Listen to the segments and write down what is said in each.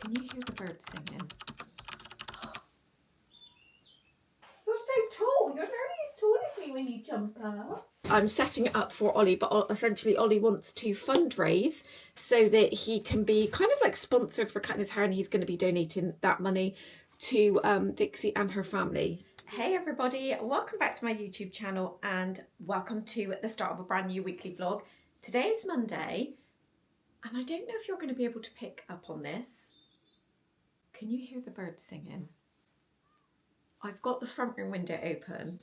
Can you hear the birds singing? You're so tall. You're nearly as tall as me when you jump up. I'm setting it up for Ollie, but essentially Ollie wants to fundraise so that he can be kind of like sponsored for cutting his hair, and he's going to be donating that money to Dixie and her family. Hey everybody, welcome back to my YouTube channel and welcome to the start of a brand new weekly vlog. Today is Monday and I don't know if you're going to be able to pick up on this. Can you hear the birds singing? I've got the front room window open.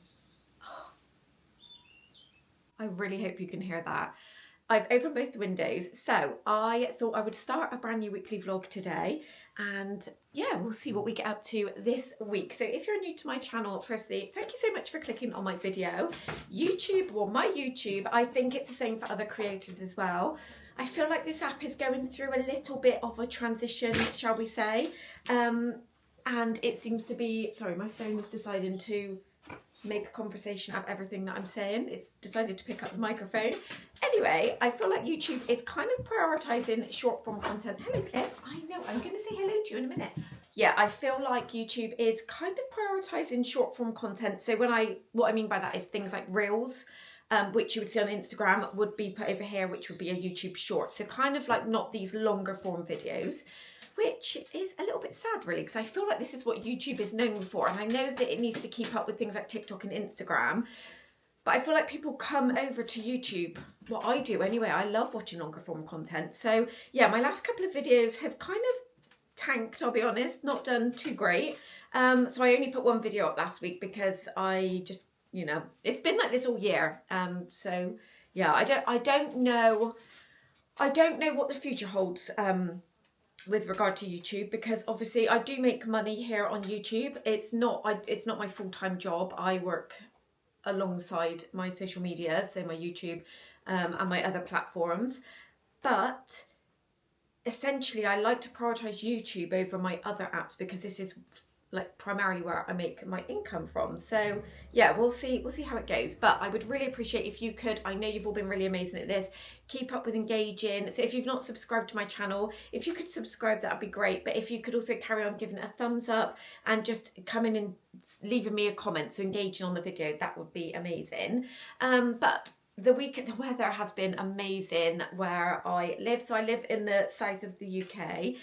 I really hope you can hear that. I've opened both the windows, so I thought I would start a brand new weekly vlog today, and yeah, we'll see what we get up to this week. So if you're new to my channel, firstly, thank you so much for clicking on my video. YouTube, well, my YouTube, I think it's the same for other creators as well. I feel like this app is going through a little bit of a transition, shall we say, and it seems to be, sorry, my phone is deciding to make a conversation out of everything that I'm saying. It's decided to pick up the microphone. Anyway, I feel like YouTube is kind of prioritising short form content. Hello Cliff, I know, I'm going to say hello to you in a minute. Yeah, I feel like YouTube is kind of prioritising short form content. So what I mean by that is things like Reels, which you would see on Instagram, would be put over here, which would be a YouTube short. So kind of like not these longer form videos, which is a little bit sad really, because I feel like this is what YouTube is known for, and I know that it needs to keep up with things like TikTok and Instagram, but I feel like people come over to YouTube, well I do anyway, I love watching longer form content. So yeah, my last couple of videos have kind of tanked, I'll be honest, not done too great. So I only put one video up last week because I just, you know, it's been like this all year. So yeah, I don't know what the future holds with regard to YouTube, because obviously I do make money here on YouTube. It's not my full-time job. I work alongside my social media, so my YouTube and my other platforms, but essentially I like to prioritize YouTube over my other apps because this is like primarily where I make my income from. So yeah, we'll see how it goes, but I would really appreciate if you could, I know you've all been really amazing at this, keep up with engaging. So if you've not subscribed to my channel, if you could subscribe, that'd be great. But if you could also carry on giving it a thumbs up and just coming and leaving me a comment, so engaging on the video, that would be amazing. But the weather has been amazing where I live. So I live in the south of the UK,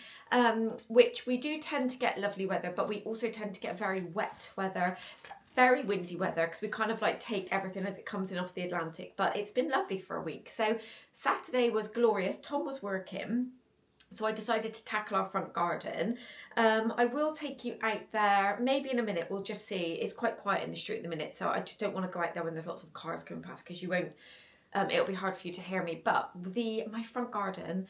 which we do tend to get lovely weather, but we also tend to get very wet weather, very windy weather, because we kind of like take everything as it comes in off the Atlantic. But it's been lovely for a week. So Saturday was glorious. Tom was working, so I decided to tackle our front garden. I will take you out there maybe in a minute, we'll just see. It's quite quiet in the street at the minute, so I just don't want to go out there when there's lots of cars coming past, because you won't, it'll be hard for you to hear me. But my front garden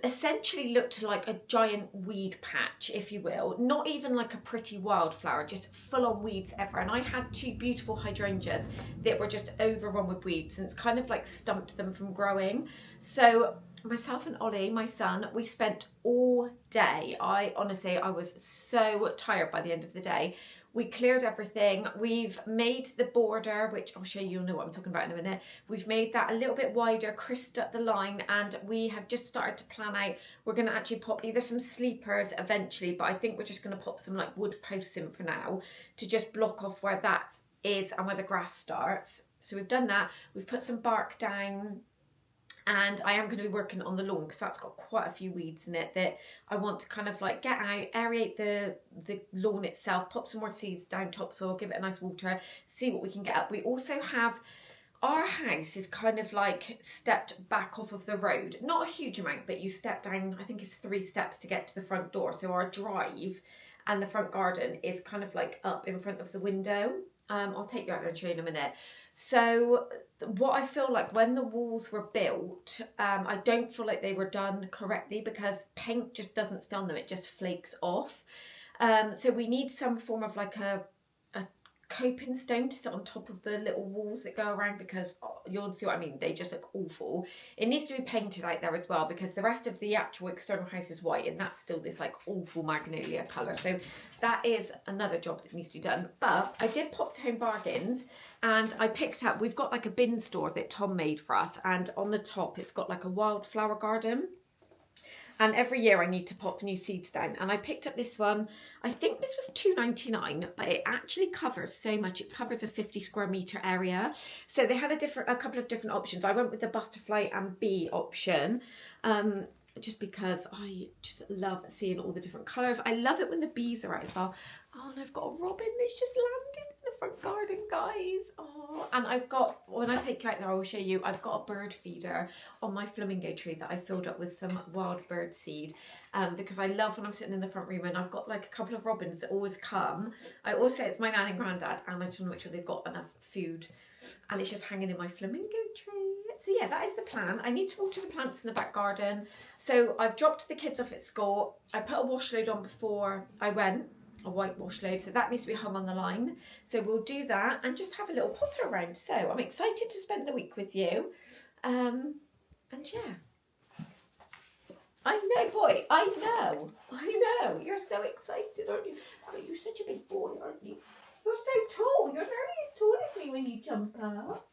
essentially looked like a giant weed patch, if you will. Not even like a pretty wildflower, just full on weeds everywhere. And I had two beautiful hydrangeas that were just overrun with weeds, and it's kind of like stumped them from growing. So myself and Ollie, my son, we spent all day. Honestly, I was so tired by the end of the day. We cleared everything. We've made the border, which I'll show you, you'll know what I'm talking about in a minute. We've made that a little bit wider, crisped up the line, and we have just started to plan out. We're going to actually pop either some sleepers eventually, but I think we're just going to pop some like wood posts in for now to just block off where that is and where the grass starts. So we've done that. We've put some bark down. And I am going to be working on the lawn because that's got quite a few weeds in it that I want to kind of like get out, aerate the lawn itself, pop some more seeds down topsoil, give it a nice water, see what we can get up. We also have, our house is kind of like stepped back off of the road. Not a huge amount, but you step down, I think it's 3 steps to get to the front door. So our drive and the front garden is kind of like up in front of the window. I'll take you out there and show you in a minute. So what I feel like when the walls were built, I don't feel like they were done correctly because paint just doesn't stay on them, it just flakes off. So we need some form of like a coping stone to sit on top of the little walls that go around, because you'll see what I mean, they just look awful. It needs to be painted out there as well, because the rest of the actual external house is white and that's still this like awful magnolia colour. So that is another job that needs to be done. But I did pop to Home Bargains and I picked up, we've got like a bin store that Tom made for us, and on the top it's got like a wildflower garden. And every year I need to pop new seeds down. And I picked up this one. I think this was £2.99, but it actually covers so much. It covers a 50 square metre area. So they had a couple of different options. I went with the butterfly and bee option. Just because I just love seeing all the different colours. I love it when the bees are out as well. Oh, and I've got a robin that's just landed in the front garden, guys. Oh, and I've got, when I take you out there, I will show you, I've got a bird feeder on my flamingo tree that I filled up with some wild bird seed. Because I love when I'm sitting in the front room and I've got like a couple of robins that always come. I always say it's my nan and granddad, and I just want to make sure they've got enough food. And it's just hanging in my flamingo tree. So yeah, that is the plan. I need to water the plants in the back garden. So I've dropped the kids off at school. I put a wash load on before I went, a white wash load. So that needs to be hung on the line. So we'll do that and just have a little potter around. So I'm excited to spend the week with you. And yeah. I know, boy. I know. You're so excited, aren't you? Oh, you're such a big boy, aren't you? You're so tall. You're nearly as tall as me when you jump up.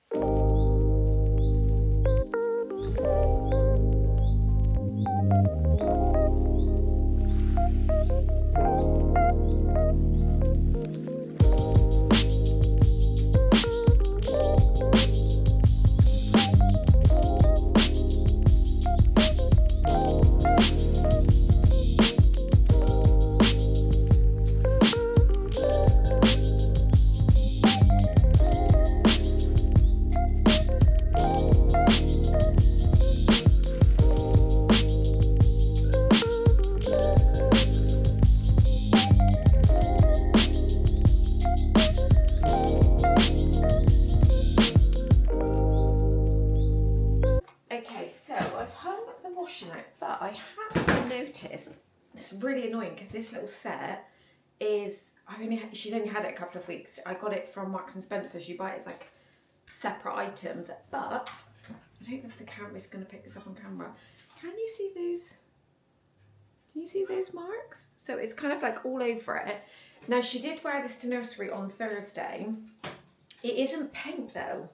But I have noticed, this is really annoying because this little set is, she's only had it a couple of weeks. I got it from Marks and Spencer. You buy it as like separate items, but I don't know if the camera's going to pick this up on camera. Can you see those? Can you see those marks? So it's kind of like all over it. Now she did wear this to nursery on Thursday. It isn't paint though.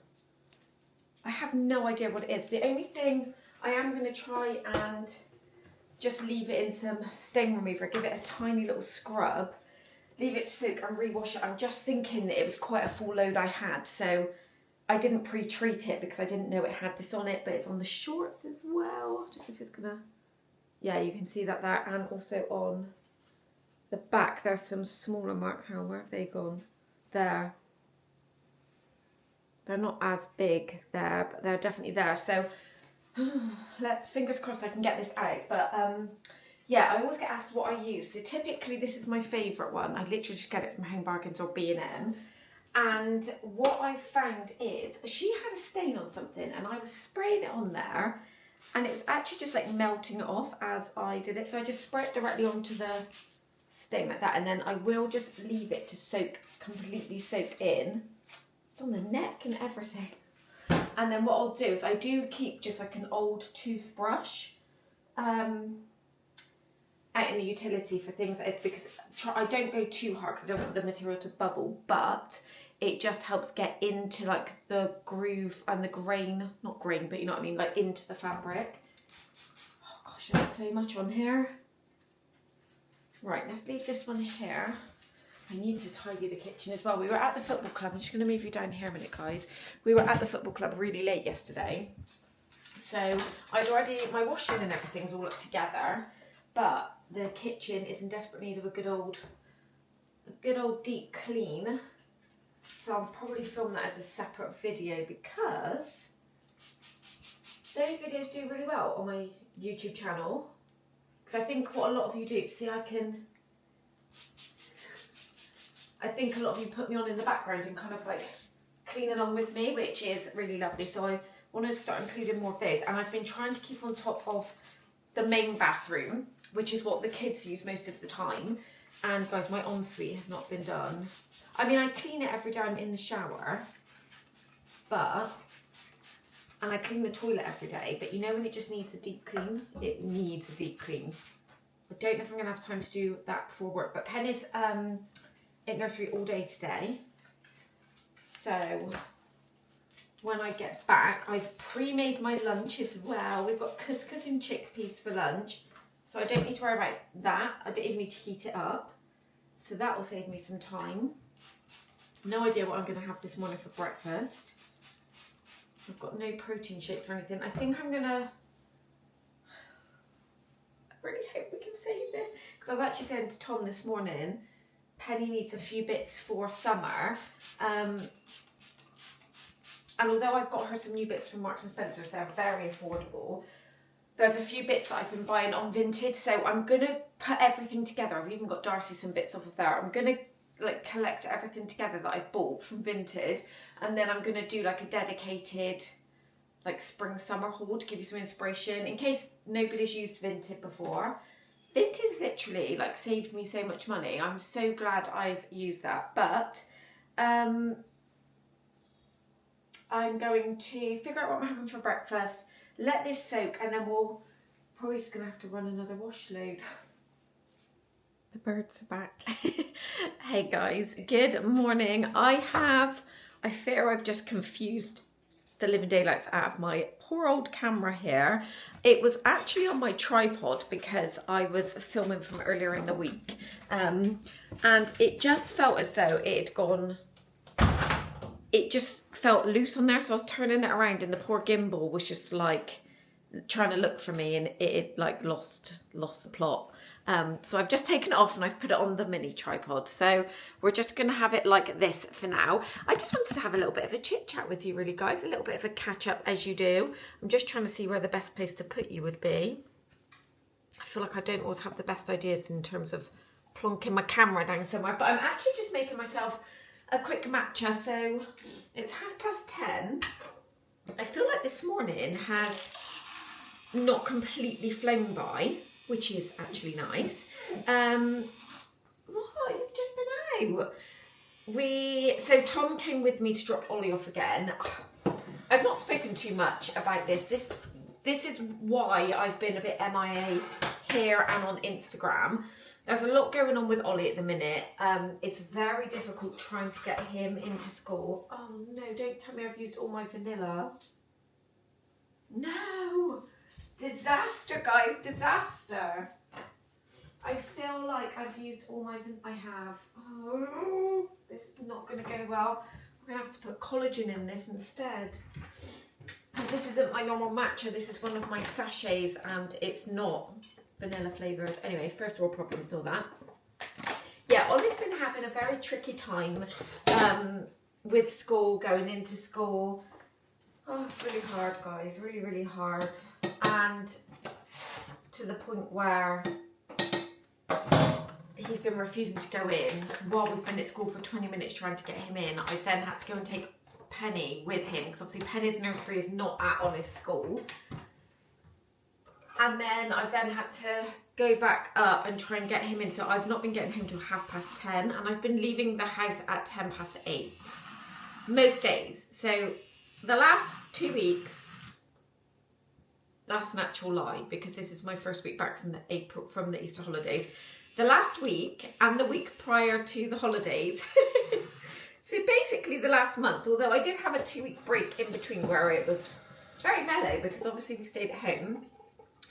I have no idea what it is. The only thing I am going to try and just leave it in some stain remover, give it a tiny little scrub, leave it to soak and rewash it. I'm just thinking that it was quite a full load I had, so I didn't pre-treat it because I didn't know it had this on it, but it's on the shorts as well. I don't know if it's gonna, yeah, you can see that there, and also on the back there's some smaller marks. Hang on, where have they gone? There. They're not as big there, but they're definitely there. So let's, fingers crossed I can get this out. But yeah, I always get asked what I use. So typically this is my favourite one. I literally just get it from Home Bargains or B&M. And what I found is she had a stain on something and I was spraying it on there and it was actually just like melting it off as I did it. So I just spray it directly onto the stain like that, and then I will just leave it to soak, completely soak in. It's on the neck and everything. And then what I'll do is I do keep just like an old toothbrush out in the utility for things like this, because I don't go too hard because I don't want the material to bubble, but it just helps get into like the groove and the grain, not grain, but you know what I mean, like into the fabric. Oh gosh, there's so much on here. Right, let's leave this one here. I need to tidy the kitchen as well. We were at the football club. I'm just going to move you down here a minute, guys. We were at the football club really late yesterday. So I'd already, my washing and everything's all up together, but the kitchen is in desperate need of a good old deep clean. So I'll probably film that as a separate video because those videos do really well on my YouTube channel. Because I think what a lot of you do, see, I think a lot of you put me on in the background and kind of like clean along with me, which is really lovely. So I want to start including more of those. And I've been trying to keep on top of the main bathroom, which is what the kids use most of the time. And guys, my ensuite has not been done. I mean, I clean it every time in the shower, and I clean the toilet every day, but you know when it just needs a deep clean? It needs a deep clean. I don't know if I'm going to have time to do that before work, but Pen is at nursery all day today. So when I get back, I've pre-made my lunch as well. We've got couscous and chickpeas for lunch. So I don't need to worry about that. I don't even need to heat it up. So that will save me some time. No idea what I'm going to have this morning for breakfast. I've got no protein shakes or anything. I think I'm going to... I really hope we can save this. Because I was actually saying to Tom this morning, Penny needs a few bits for summer. And although I've got her some new bits from Marks and Spencer's, they're very affordable. There's a few bits that I've been buying on Vinted, so I'm going to put everything together. I've even got Darcy some bits off of there. I'm going to like collect everything together that I've bought from Vinted, and then I'm going to do like a dedicated like spring summer haul to give you some inspiration in case nobody's used Vinted before. Vinted literally like saved me so much money. I'm so glad I've used that. But I'm going to figure out what I'm having for breakfast, let this soak, and then we'll probably just gonna have to run another wash load. The birds are back. Hey guys, good morning. I fear I've just confused the living daylights out of my poor old camera here. It was actually on my tripod because I was filming from earlier in the week, and it just felt as though it had gone, it just felt loose on there, so I was turning it around and the poor gimbal was just like trying to look for me, and it like lost the plot. So I've just taken it off and I've put it on the mini tripod. So we're just going to have it like this for now. I just wanted to have a little bit of a chit chat with you really, guys. A little bit of a catch up as you do. I'm just trying to see where the best place to put you would be. I feel like I don't always have the best ideas in terms of plonking my camera down somewhere. But I'm actually just making myself a quick matcha. So it's 10:30. I feel like this morning has not completely flown by, which is actually nice. What? You've just been out. So Tom came with me to drop Ollie off again. I've not spoken too much about this. This is why I've been a bit MIA here and on Instagram. There's a lot going on with Ollie at the minute. It's very difficult trying to get him into school. Oh no, don't tell me I've used all my vanilla. No! Disaster, guys, disaster. I feel like I've used all my, I have. Oh, this is not going to go well. We're going to have to put collagen in this instead. This isn't my normal matcha, this is one of my sachets and it's not vanilla flavoured. Anyway, first world problems, all that. Yeah, Ollie's been having a very tricky time with school, going into school. Oh, it's really hard, guys, really, really hard. And to the point where he's been refusing to go in while we've been at school for 20 minutes trying to get him in. I then had to go and take Penny with him because obviously Penny's nursery is not at Ollie's school. And then I've then had to go back up and try and get him in. So I've not been getting him till 10:30 and I've been leaving the house at 8:10 most days. So the last 2 weeks, that's an actual lie because this is my first week back from the Easter holidays. The last week and the week prior to the holidays. So basically the last month, although I did have a 2-week break in between where it was very mellow because obviously we stayed at home.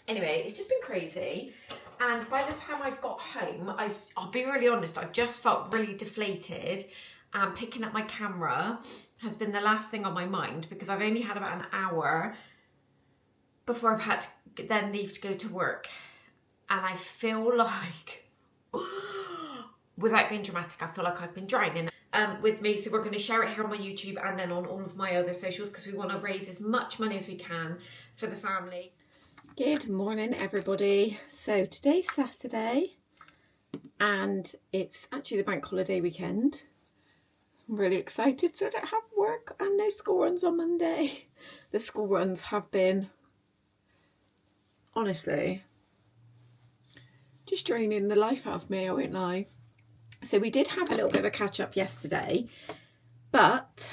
Anyway, it's just been crazy. And by the time I've got home, I'll be really honest, I've just felt really deflated, and picking up my camera has been the last thing on my mind because I've only had about an hour before I've had to then leave to go to work. And I feel like, without being dramatic, I feel like I've been drowning with me. So we're going to share it here on my YouTube and then on all of my other socials because we want to raise as much money as we can for the family. Good morning, everybody. So today's Saturday and it's actually the bank holiday weekend. I'm really excited, so I don't have work and no school runs on Monday. The school runs have been, honestly, just draining the life out of me, I won't lie. So we did have a little bit of a catch up yesterday, but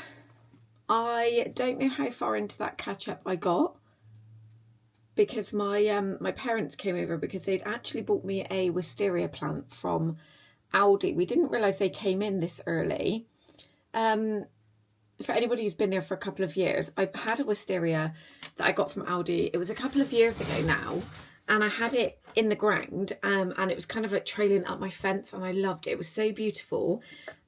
I don't know how far into that catch up I got because my parents came over because they'd actually bought me a wisteria plant from Aldi. We didn't realise they came in this early. For anybody who's been there for a couple of years, I had a wisteria that I got from Aldi. It was a couple of years ago now, and I had it in the ground, and it was kind of like trailing up my fence, and I loved it. It was so beautiful.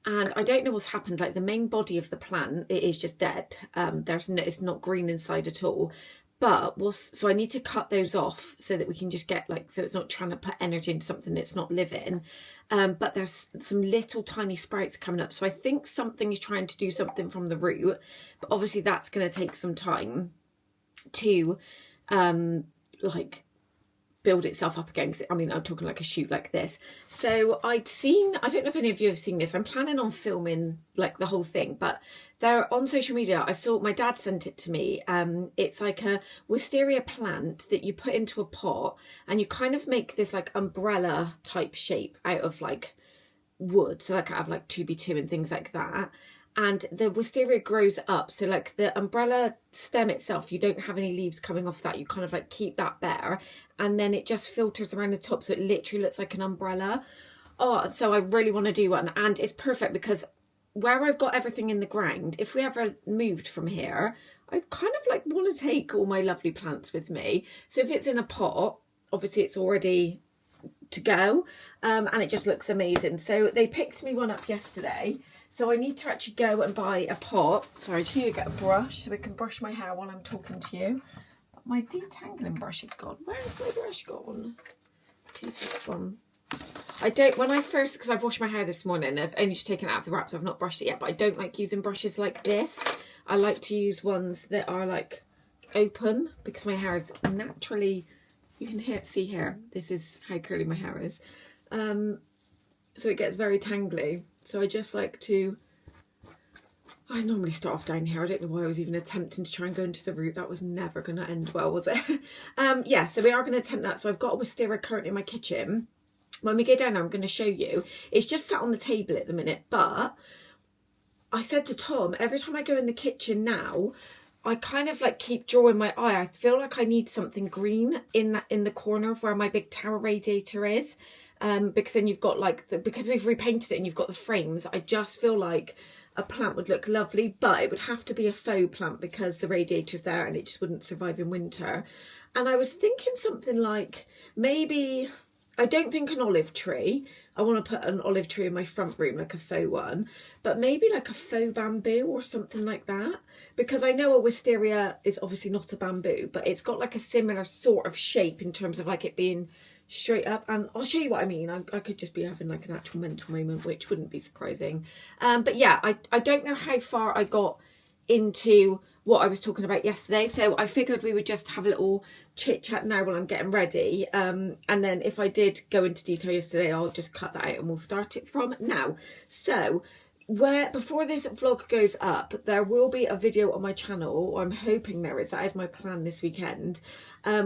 And I don't know what's happened, like the main body of the plant, it is just dead. It's not green inside at all. But so I need to cut those off so that we can just get like, so it's not trying to put energy into something that's not living. But there's some little tiny sprouts coming up. So I think something is trying to do something from the root, but obviously that's going to take some time to like build itself up again. I mean, I'm talking like a shoot like this. So I don't know if any of you have seen this. I'm planning on filming like the whole thing, but they're on social media. I saw, my dad sent it to me. It's like a wisteria plant that you put into a pot, and you kind of make this like umbrella type shape out of like wood. So like I have like 2x2 and things like that. And the wisteria grows up, so like the umbrella stem itself, you don't have any leaves coming off that, you kind of like keep that bare, and then it just filters around the top, so it literally looks like an umbrella. Oh, so I really want to do one, and it's perfect because where I've got everything in the ground, if we ever moved from here, I kind of like want to take all my lovely plants with me. So if it's in a pot, obviously it's already to go, and it just looks amazing. So they picked me one up yesterday. So I need to actually go and buy a pot. Sorry, I just need to get a brush so I can brush my hair while I'm talking to you. But my detangling brush is gone. Where's my brush gone? 261. I don't, when I first, because I've washed my hair this morning, I've only just taken it out of the wrap, so I've not brushed it yet, but I don't like using brushes like this. I like to use ones that are like open, because my hair is naturally, you can see here, this is how curly my hair is. So it gets very tangly. So I just like to, I normally start off down here. I don't know why I was even attempting to try and go into the root. That was never going to end well, was it? Yeah, so we are going to attempt that. So I've got a wisteria currently in my kitchen. When we go down there, I'm going to show you. It's just sat on the table at the minute, but I said to Tom, every time I go in the kitchen now, I kind of like keep drawing my eye. I feel like I need something green in the corner of where my big tower radiator is. Because then you've got like, because we've repainted it and you've got the frames, I just feel like a plant would look lovely, but it would have to be a faux plant because the radiator's there and it just wouldn't survive in winter. And I was thinking something like, maybe, I don't think an olive tree. I want to put an olive tree in my front room, like a faux one, but maybe like a faux bamboo or something like that. Because I know a wisteria is obviously not a bamboo, but it's got like a similar sort of shape in terms of like it being straight up, and I'll show you what I mean. I could just be having like an actual mental moment, which wouldn't be surprising. But yeah, I don't know how far I got into what I was talking about yesterday, so I figured we would just have a little chit chat now while I'm getting ready, and then if I did go into detail yesterday, I'll just cut that out and we'll start it from now. So before this vlog goes up, there will be a video on my channel, or I'm hoping there is, that is my plan this weekend,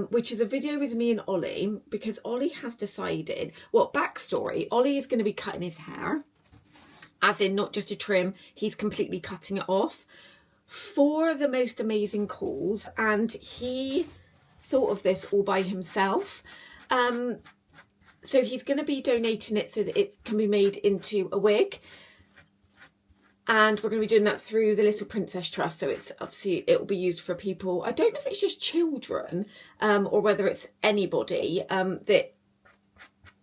which is a video with me and Ollie, because Ollie has decided, well, backstory, Ollie is going to be cutting his hair, as in not just a trim, he's completely cutting it off for the most amazing cause, and he thought of this all by himself. So he's going to be donating it so that it can be made into a wig. And we're going to be doing that through the Little Princess Trust. So it's obviously, it will be used for people. I don't know if it's just children, or whether it's anybody that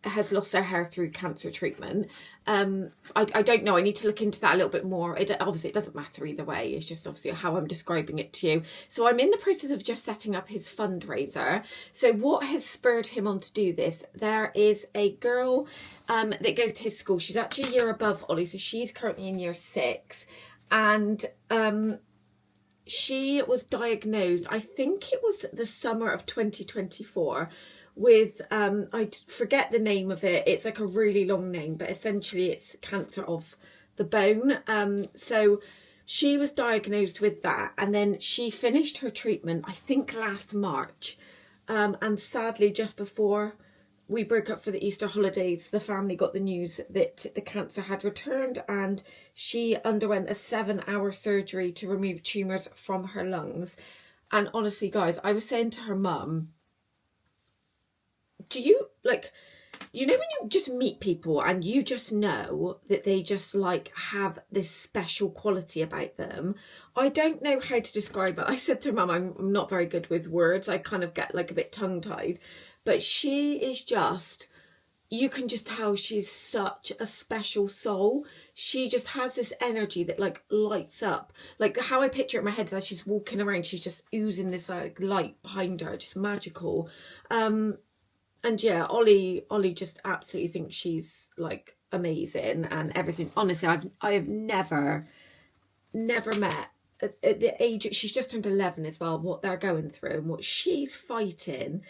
has lost their hair through cancer treatment. I don't know. I need to look into that a little bit more. Obviously, it doesn't matter either way. It's just obviously how I'm describing it to you. So I'm in the process of just setting up his fundraiser. So what has spurred him on to do this? There is a girl that goes to his school. She's actually a year above Ollie. So she's currently in year 6. And she was diagnosed, I think it was the summer of 2024, with I forget the name of it. It's like a really long name, but essentially it's cancer of the bone. So she was diagnosed with that, and then she finished her treatment, I think last March, and sadly just before we broke up for the Easter holidays, the family got the news that the cancer had returned, and she underwent a 7-hour surgery to remove tumours from her lungs. And honestly, guys, I was saying to her mum, do you, like, you know when you just meet people and you just know that they just like have this special quality about them? I don't know how to describe it. I said to Mum, I'm not very good with words. I kind of get like a bit tongue-tied. but she is just, you can just tell she's such a special soul. She just has this energy that like lights up. Like how I picture it in my head is that she's walking around, she's just oozing this like light behind her, just magical. And yeah, Ollie just absolutely thinks she's like amazing and everything. Honestly, I have never met at the age, she's just turned 11 as well, what they're going through and what she's fighting,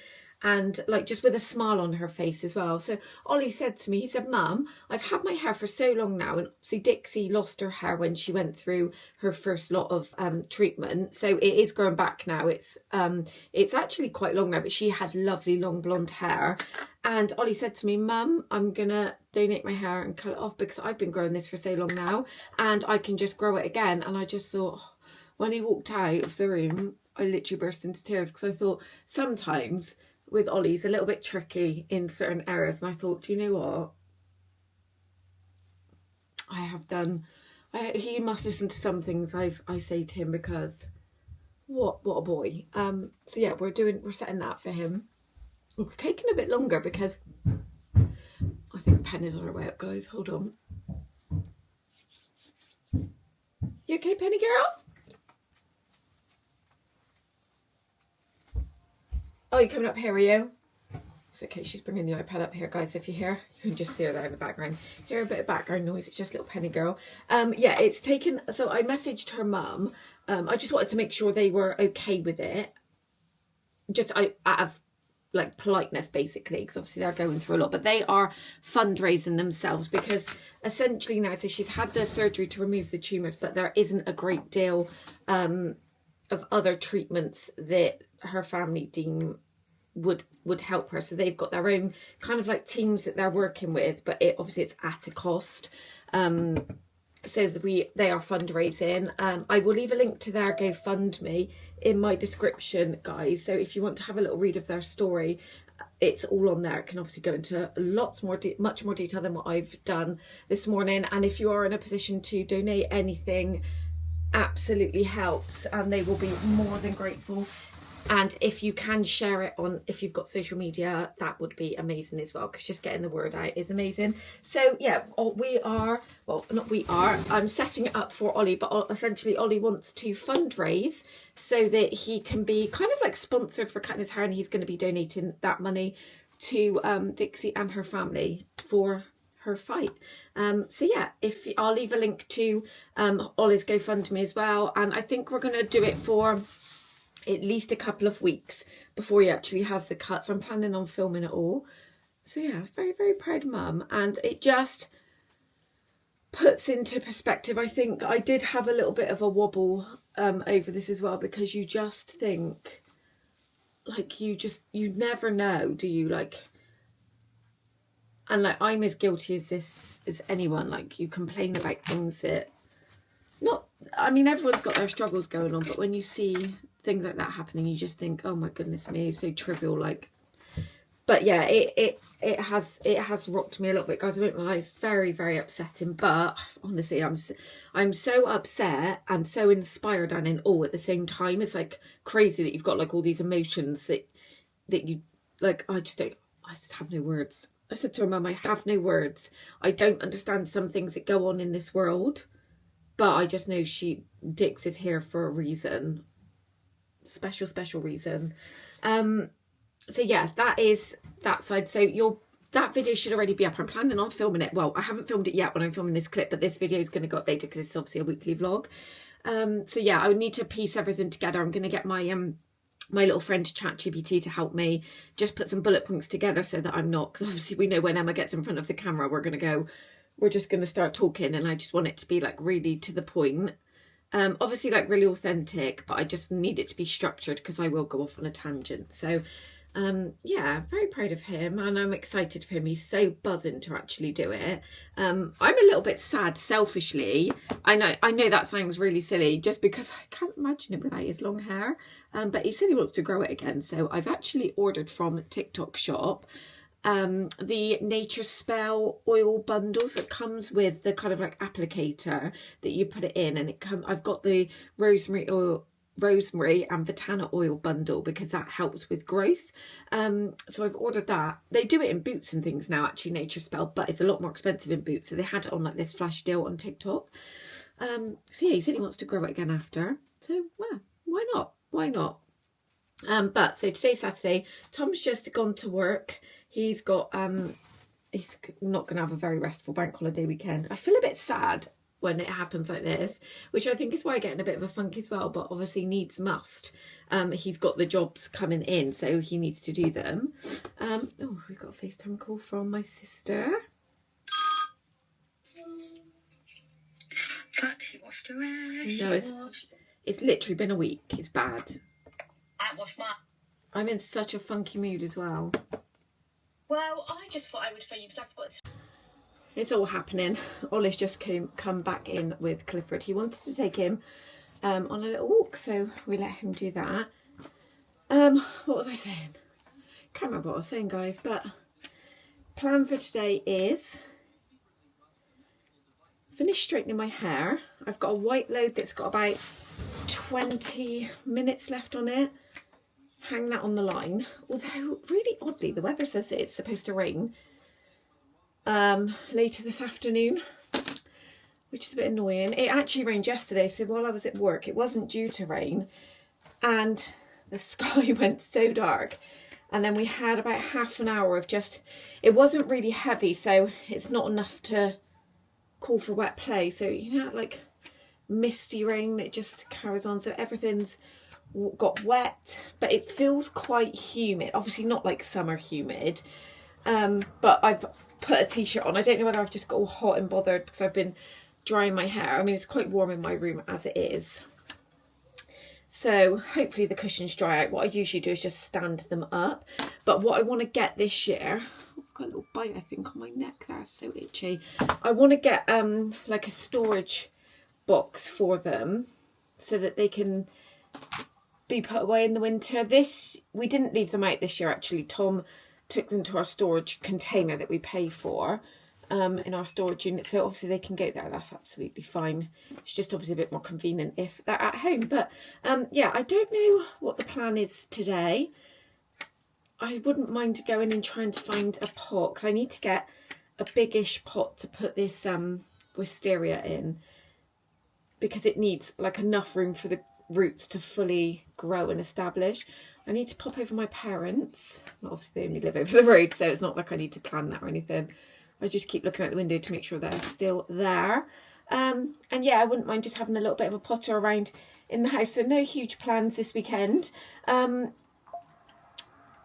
and like just with a smile on her face as well. So Ollie said to me, he said, Mum, I've had my hair for so long now, and see Dixie lost her hair when she went through her first lot of treatment, so it is growing back now. It's actually quite long now, but she had lovely long blonde hair. And Ollie said to me, Mum, I'm gonna donate my hair and cut it off because I've been growing this for so long now and I can just grow it again. And I just thought, when he walked out of the room, I literally burst into tears, because I thought sometimes with Ollie, he's a little bit tricky in certain areas. And I thought, do you know what? I have done, he must listen to some things I say to him, because what a boy. So yeah, we're setting that for him. It's taken a bit longer because I think Pen is on her way up, guys. Hold on. You okay, Penny girl? Oh, you're coming up here, are you? It's okay, she's bringing the iPad up here, guys. If you hear, you can just see her there in the background. Hear a bit of background noise, it's just little Penny girl. Yeah, it's taken, so I messaged her mum. I just wanted to make sure they were okay with it. Just out of like politeness, basically, because obviously they're going through a lot, but they are fundraising themselves, because essentially now, so she's had the surgery to remove the tumours, but there isn't a great deal of other treatments that her family deem would help her. So they've got their own kind of like teams that they're working with, but obviously it's at a cost. So they are fundraising. I will leave a link to their GoFundMe in my description, guys. So if you want to have a little read of their story, it's all on there. It can obviously go into much more detail than what I've done this morning. And if you are in a position to donate anything, absolutely helps, and they will be more than grateful. And if you can share it on, if you've got social media, that would be amazing as well, because just getting the word out is amazing. So yeah, I'm setting it up for Ollie, but essentially Ollie wants to fundraise so that he can be kind of like sponsored for cutting his hair, and he's going to be donating that money to Dixie and her family for her fight. So yeah, I'll leave a link to Ollie's GoFundMe as well, and I think we're going to do it for at least a couple of weeks before he actually has the cut, so I'm planning on filming it all. So yeah, very, very proud mum, and it just puts into perspective. I think I did have a little bit of a wobble over this as well, because you just think, like, you never know, do you? Like, and like, I'm as guilty as anyone. Like, you complain about things that everyone's got their struggles going on, but when you see things like that happening, you just think, oh my goodness me, it's so trivial. Like, but yeah, it has rocked me a little bit, guys. I won't lie, it's very, very upsetting, but honestly, I'm so upset and so inspired and in awe at the same time. It's like crazy that you've got like all these emotions that you like. I just have no words. I said to her mum, I have no words. I don't understand some things that go on in this world, but I just know Dix is here for a reason. Special reason. So yeah, that is that side. So that video should already be up. I'm planning on filming it. Well, I haven't filmed it yet when I'm filming this clip, but this video is going to go updated because it's obviously a weekly vlog. So yeah, I would need to piece everything together. I'm going to get my my little friend ChatGPT to help me just put some bullet points together, so that I'm not, because obviously we know when Emma gets in front of the camera, we're just going to start talking, and I just want it to be like really to the point. Obviously like really authentic, but I just need it to be structured, because I will go off on a tangent. So yeah, very proud of him, and I'm excited for him. He's so buzzing to actually do it. I'm a little bit sad selfishly. I know that sounds really silly, just because I can't imagine him without his long hair, but he said he wants to grow it again. So I've actually ordered from TikTok shop the Nature Spell oil bundles that comes with the kind of like applicator that you put it in, and I've got the rosemary oil rosemary and Votana oil bundle because that helps with growth. So I've ordered that. They do it in Boots and things now, actually, Nature Spell, but it's a lot more expensive in Boots. So they had it on like this flash deal on TikTok. So yeah, he said he wants to grow it again after. So well, why not? Why not? But so today's Saturday. Tom's just gone to work. He's got he's not going to have a very restful bank holiday weekend. I feel a bit sad when it happens like this, which I think is why I get in a bit of a funk as well, but obviously needs must. He's got the jobs coming in, so he needs to do them. Oh, we've got a FaceTime call from my sister. Fuck, she washed her ass. No, it's literally been a week. It's bad. I washed my... I'm in such a funky mood as well. Well, I just thought I would phone you because I forgot to... It's all happening. Ollie's just come back in with Clifford. He wanted to take him on a little walk, so we let him do that. What was I saying? Can't remember what I was saying, guys, but plan for today is finish straightening my hair. I've got a white load that's got about 20 minutes left on it. Hang that on the line. Although, really oddly, the weather says that it's supposed to rain later this afternoon, which is a bit annoying. It actually rained yesterday, so while I was at work, it wasn't due to rain, and the sky went so dark. And then we had about half an hour of just, it wasn't really heavy, so it's not enough to call for wet play. So, you know, like misty rain that just carries on. So everything's got wet, but it feels quite humid. Obviously not like summer humid. But I've put a t-shirt on. I don't know whether I've just got all hot and bothered because I've been drying my hair. I mean, it's quite warm in my room as it is. So hopefully the cushions dry out. What I usually do is just stand them up. But what I want to get this year, I've got a little bite I think on my neck there, it's so itchy. I want to get like a storage box for them so that they can be put away in the winter. We didn't leave them out this year actually. Tom took them to our storage container that we pay for in our storage unit, so obviously they can go there. That's absolutely fine. It's just obviously a bit more convenient if they're at home. But yeah, I don't know what the plan is today. I wouldn't mind going and trying to find a pot, because I need to get a biggish pot to put this wisteria in, because it needs like enough room for the roots to fully grow and establish. I need to pop over my parents. Obviously they only live over the road, so it's not like I need to plan that or anything. I just keep looking out the window to make sure they're still there. And yeah, I wouldn't mind just having a little bit of a potter around in the house. So no huge plans this weekend.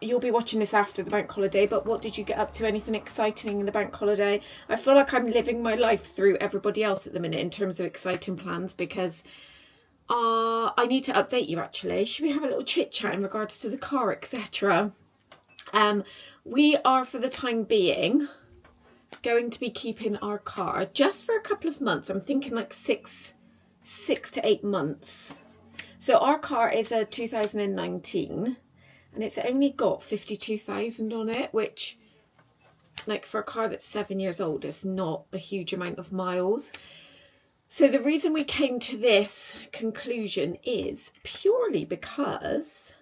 You'll be watching this after the bank holiday, but what did you get up to? Anything exciting in the bank holiday? I feel like I'm living my life through everybody else at the minute in terms of exciting plans, because I need to update you actually. Should we have a little chit chat in regards to the car, etc.? We are, for the time being, going to be keeping our car just for a couple of months. I'm thinking like six to 8 months. So our car is a 2019 and it's only got 52,000 on it, which, like, for a car that's 7 years old, is not a huge amount of miles. So the reason we came to this conclusion is purely because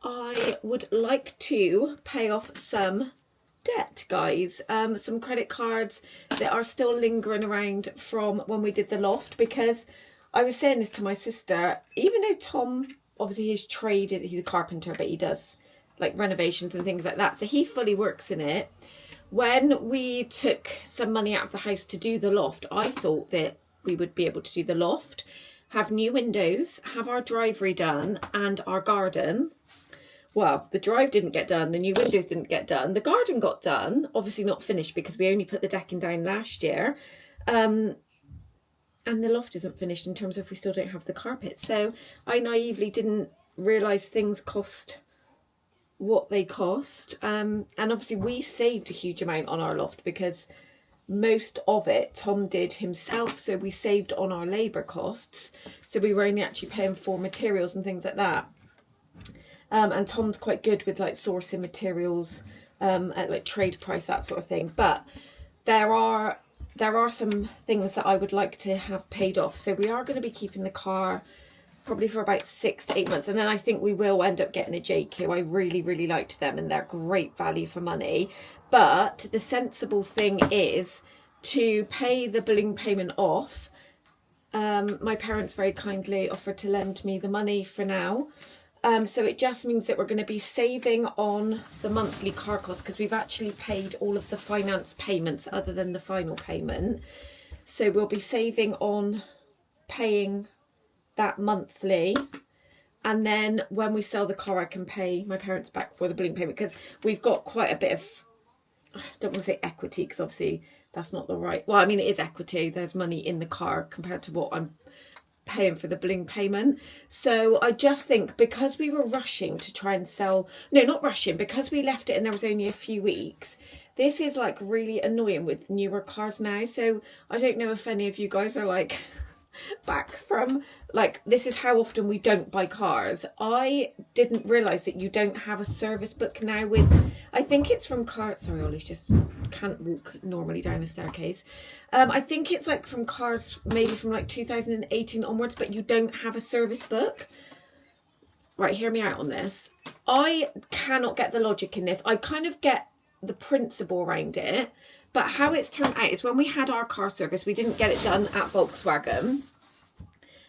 I would like to pay off some debt, guys. Some credit cards that are still lingering around from when we did the loft, because I was saying this to my sister, even though Tom, obviously his trade, he's a carpenter, but he does like renovations and things like that, so he fully works in it. When we took some money out of the house to do the loft, I thought that we would be able to do the loft, have new windows, have our drive redone and our garden. Well, the drive didn't get done, the new windows didn't get done, the garden got done, obviously not finished because we only put the decking down last year. And the loft isn't finished in terms of we still don't have the carpet. So I naively didn't realise things cost what they cost. And obviously we saved a huge amount on our loft because most of it Tom did himself. So we saved on our labour costs. So we were only actually paying for materials and things like that. And Tom's quite good with like sourcing materials at like trade price, that sort of thing. But there are some things that I would like to have paid off. So we are going to be keeping the car probably for about 6 to 8 months, and then I think we will end up getting a JQ. I really liked them, and they're great value for money. But the sensible thing is to pay the balloon payment off. My parents very kindly offered to lend me the money for now. So it just means that we're going to be saving on the monthly car costs, because we've actually paid all of the finance payments other than the final payment. So we'll be saving on paying that monthly, and then when we sell the car I can pay my parents back for the balloon payment, because we've got quite a bit of, I don't want to say equity, because obviously that's not the right, well, I mean, it is equity, there's money in the car compared to what I'm paying for the balloon payment. So I just think, because we were rushing to try and sell, no, not rushing, because we left it and there was only a few weeks, this is like really annoying with newer cars now. So I don't know if any of you guys are like back from, like, this is how often we don't buy cars. I didn't realise that you don't have a service book now with, I think it's from cars, sorry, Ollie's just can't walk normally down a staircase. I think it's like from cars maybe from like 2018 onwards, but you don't have a service book. Right, hear me out on this. I cannot get the logic in this. I kind of get the principle around it, but how it's turned out is when we had our car service, we didn't get it done at Volkswagen,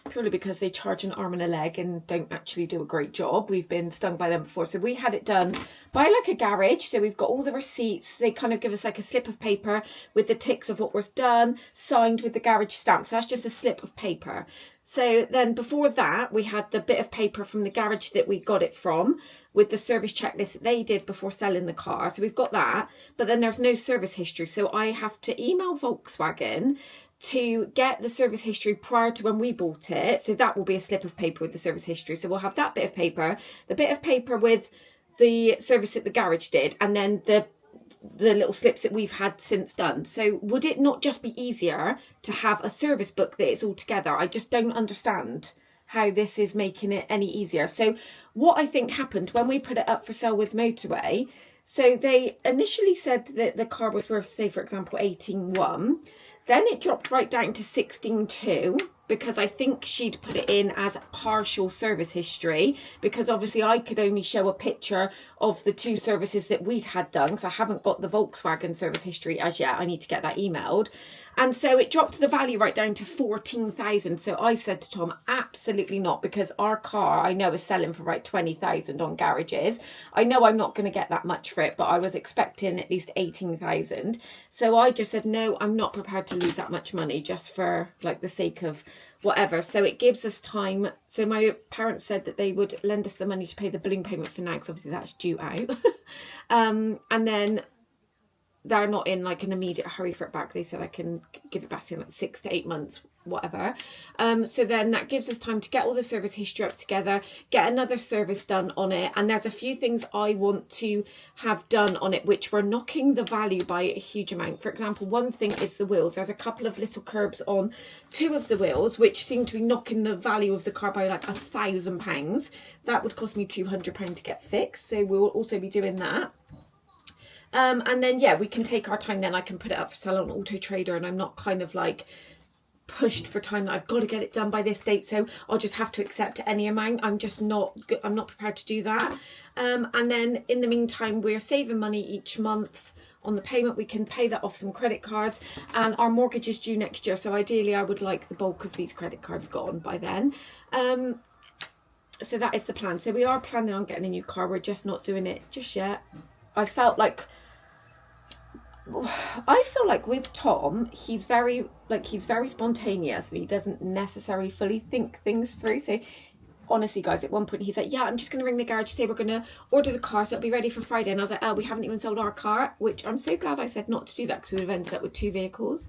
purely because they charge an arm and a leg and don't actually do a great job. We've been stung by them before. So we had it done by like a garage. So we've got all the receipts. They kind of give us like a slip of paper with the ticks of what was done, signed with the garage stamp. So that's just a slip of paper. So then before that, we had the bit of paper from the garage that we got it from with the service checklist that they did before selling the car. So we've got that, but then there's no service history. So I have to email Volkswagen to get the service history prior to when we bought it. So that will be a slip of paper with the service history. So we'll have that bit of paper, the bit of paper with the service that the garage did, and then the little slips that we've had since done. So would it not just be easier to have a service book that is all together? I just don't understand how this is making it any easier. So what I think happened when we put it up for sale with Motorway, so they initially said that the car was worth, say for example, 18,100. Then it dropped right down to 16,200 because I think she'd put it in as partial service history, because obviously I could only show a picture of the 2 services that we'd had done, because I haven't got the Volkswagen service history as yet. I need to get that emailed. And so it dropped the value right down to 14,000. So I said to Tom, absolutely not, because our car I know is selling for about 20,000 on garages. I know I'm not going to get that much for it, but I was expecting at least 18,000. So I just said, no, I'm not prepared to lose that much money just for like the sake of whatever. So it gives us time. So my parents said that they would lend us the money to pay the balloon payment for now, because obviously that's due out. And then they're not in like an immediate hurry for it back. They said I can give it back in like 6 to 8 months, whatever. So then that gives us time to get all the service history up together, get another service done on it. And there's a few things I want to have done on it which were knocking the value by a huge amount. For example, one thing is the wheels. There's a couple of little curbs on 2 of the wheels which seem to be knocking the value of the car by like £1,000. That would cost me £200 to get fixed. So we'll also be doing that. And then, yeah, we can take our time then. I can put it up for sale on Auto Trader, and I'm not kind of like pushed for time that I've got to get it done by this date. So I'll just have to accept any amount. I'm not prepared to do that. And then in the meantime, we're saving money each month on the payment. We can pay that off some credit cards, and our mortgage is due next year. So ideally I would like the bulk of these credit cards gone by then. So that is the plan. So we are planning on getting a new car. We're just not doing it just yet. I feel like with Tom, he's very spontaneous, and he doesn't necessarily fully think things through. So honestly guys, at one point he's like, yeah, I'm just going to ring the garage, say we're going to order the car so it'll be ready for Friday. And I was like, oh, we haven't even sold our car, which I'm so glad I said not to do that, because we would have ended up with 2 vehicles.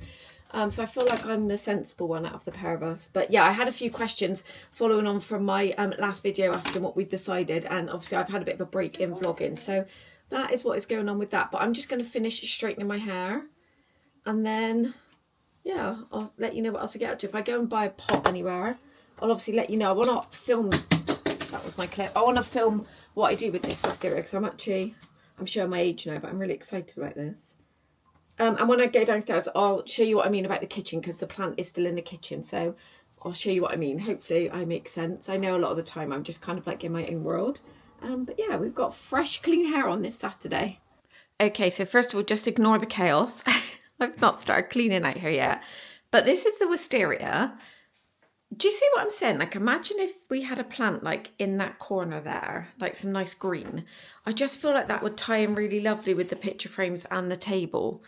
So I feel like I'm the sensible one out of the pair of us. But yeah, I had a few questions following on from my last video asking what we've decided, and obviously I've had a bit of a break in vlogging, so that is what is going on with that. But I'm just going to finish straightening my hair, and then yeah, I'll let you know what else we get up to. If I go and buy a pot anywhere, I'll obviously let you know. I want to film, that was my clip, I want to film what I do with this Wisteria, because I'm showing my age now, but I'm really excited about this. And when I go downstairs, I'll show you what I mean about the kitchen, because the plant is still in the kitchen. So I'll show you what I mean. Hopefully I make sense. I know a lot of the time I'm just kind of like in my own world. But yeah, we've got fresh, clean hair on this Saturday. Okay, so first of all, just ignore the chaos. I've not started cleaning out here yet. But this is the wisteria. Do you see what I'm saying? Like, imagine if we had a plant like in that corner there, like some nice green. I just feel like that would tie in really lovely with the picture frames and the table.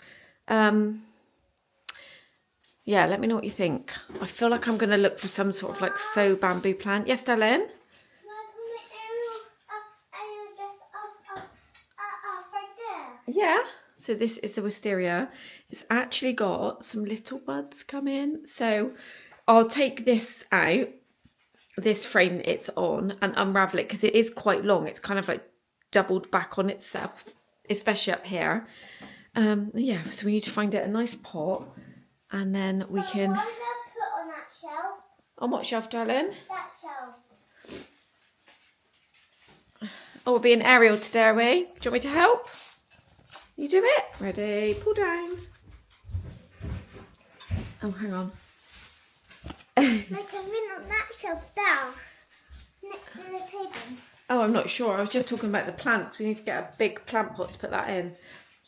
Yeah, let me know what you think. I feel like I'm going to look for some sort of like faux bamboo plant. Yes, darling? Yeah. So this is the wisteria. It's actually got some little buds come in. So I'll take this out, this frame that it's on, and unravel it because it is quite long. It's kind of like doubled back on itself, especially up here. Yeah, so we need to find it a nice pot. And then we can... What am I going to put on that shelf? On what shelf, darling? That shelf. Oh, we're being aerial today, are we? Do you want me to help? You do it? Ready, pull down. Oh, hang on. Like I mean on that shelf down, next to the table. Oh, I'm not sure. I was just talking about the plants. We need to get a big plant pot to put that in.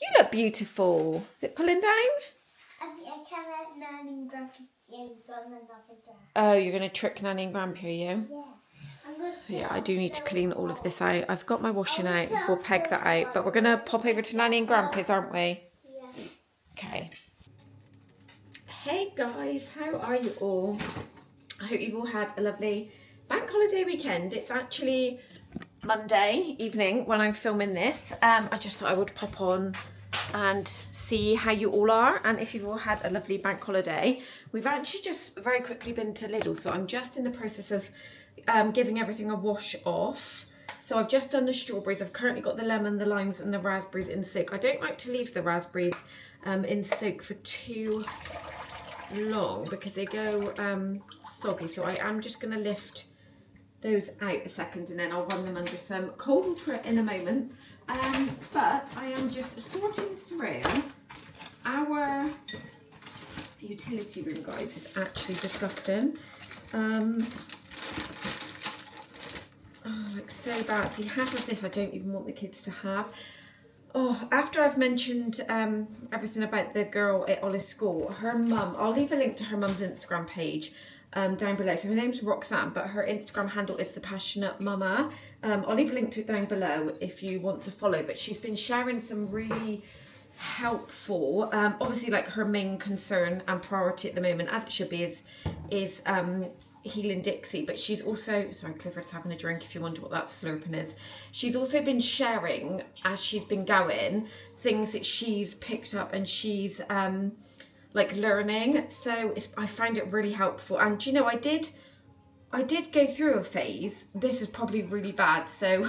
You look beautiful. Is it pulling down? I can't let Nanny and Grandpa see another jar. Oh, you're going to trick Nanny and Grandpa, are you? Yeah. I'm going to Yeah, I do need to clean all of this out. I've got my washing out. We'll peg that out. But we're going to pop over to Nanny and Grandpa's, aren't we? Yeah. Okay. Hey guys, how are you all? I hope you've all had a lovely bank holiday weekend. It's actually Monday evening when I'm filming this. I just thought I would pop on and see how you all are and if you've all had a lovely bank holiday. We've actually just very quickly been to Lidl, so I'm just in the process of giving everything a wash off. So I've just done the strawberries. I've currently got the lemon, the limes and the raspberries in soak. I don't like to leave the raspberries in soak for too long because they go soggy, so I am just going to lift those out a second and then I'll run them under some cold water in a moment. But I am just sorting through our utility room, guys. It's actually disgusting. Oh, like so bad. See, half of this I don't even want the kids to have. Oh, after I've mentioned everything about the girl at Ollie's school, her mum, I'll leave a link to her mum's Instagram page down below. So her name's Roxanne, but her Instagram handle is The Passionate Mama. I'll leave a link to it down below if you want to follow, but she's been sharing some really helpful, obviously like her main concern and priority at the moment, as it should be, is healing Dixie, but she's also, sorry, Clifford's having a drink if you wonder what that slurping is. She's also been sharing, as she's been going, things that she's picked up and she's like learning. So I find it really helpful. And you know, I did go through a phase. This is probably really bad, so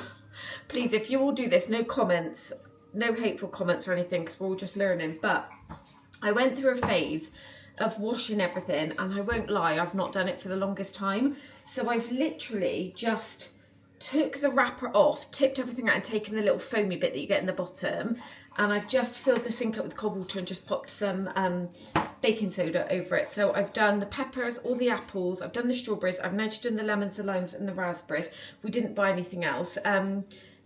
please, if you all do this, no comments, no hateful comments or anything, because we're all just learning. But I went through a phase of washing everything, and I won't lie, I've not done it for the longest time. So I've literally just took the wrapper off, tipped everything out and taken the little foamy bit that you get in the bottom, and I've just filled the sink up with cold water and just popped some baking soda over it. So I've done the peppers, all the apples, I've done the strawberries, I've now just done the lemons, the limes and the raspberries. We didn't buy anything else.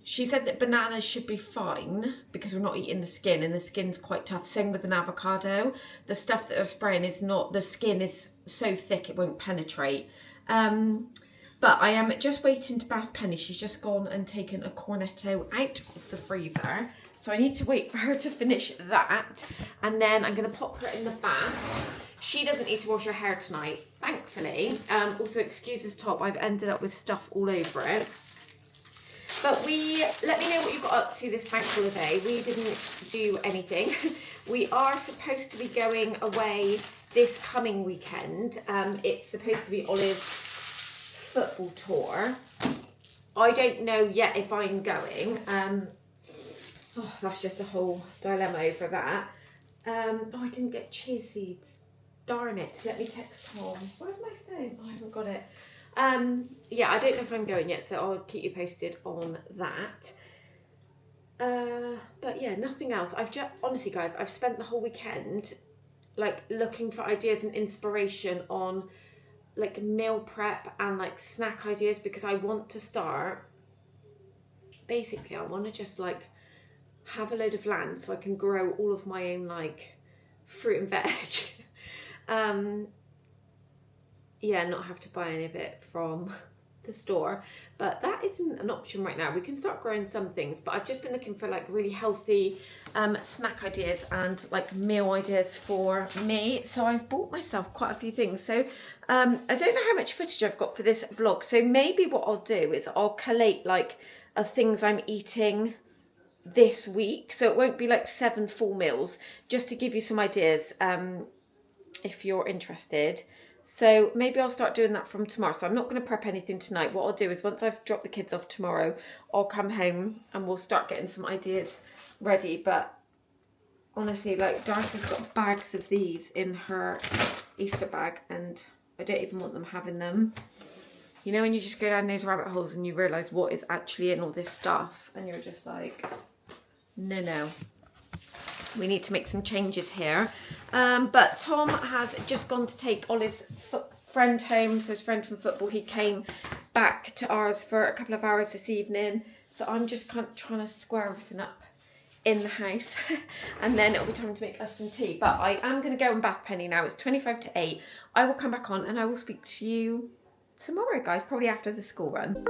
She said that bananas should be fine because we're not eating the skin, and the skin's quite tough. Same with an avocado. The stuff that they're spraying is not, the skin is so thick it won't penetrate. But I am just waiting to bath Penny. She's just gone and taken a cornetto out of the freezer. So I need to wait for her to finish that. And then I'm going to pop her in the bath. She doesn't need to wash her hair tonight, thankfully. Also, excuse this top. I've ended up with stuff all over it. But let me know what you got up to this bank holiday. We didn't do anything. We are supposed to be going away this coming weekend. It's supposed to be Olive's football tour. I don't know yet if I'm going. Oh, that's just a whole dilemma over that. Oh, I didn't get chia seeds. Darn it. Let me text Tom. Where's my phone? Oh, I haven't got it. Yeah, I don't know if I'm going yet, so I'll keep you posted on that. But yeah, nothing else. I've just, honestly guys, I've spent the whole weekend like looking for ideas and inspiration on like meal prep and like snack ideas, because I want to start, basically I want to just like have a load of land so I can grow all of my own like fruit and veg. Yeah, not have to buy any of it from the store, but that isn't an option right now. We can start growing some things, but I've just been looking for like really healthy snack ideas and like meal ideas for me, so I've bought myself quite a few things. So I don't know how much footage I've got for this vlog, so maybe what I'll do is I'll collate like things I'm eating this week, so it won't be like 7 full meals, just to give you some ideas if you're interested. So maybe I'll start doing that from tomorrow. So I'm not going to prep anything tonight. What I'll do is once I've dropped the kids off tomorrow, I'll come home and we'll start getting some ideas ready. But honestly, like Darcy's got bags of these in her Easter bag and I don't even want them having them. You know, when you just go down those rabbit holes and you realise what is actually in all this stuff and you're just like, no. We need to make some changes here. But Tom has just gone to take Ollie's friend home. So his friend from football, he came back to ours for a couple of hours this evening. So I'm just kind of trying to square everything up in the house. And then it'll be time to make us some tea. But I am going to go and bath Penny now. It's 25 to 8. I will come back on and I will speak to you tomorrow, guys. Probably after the school run.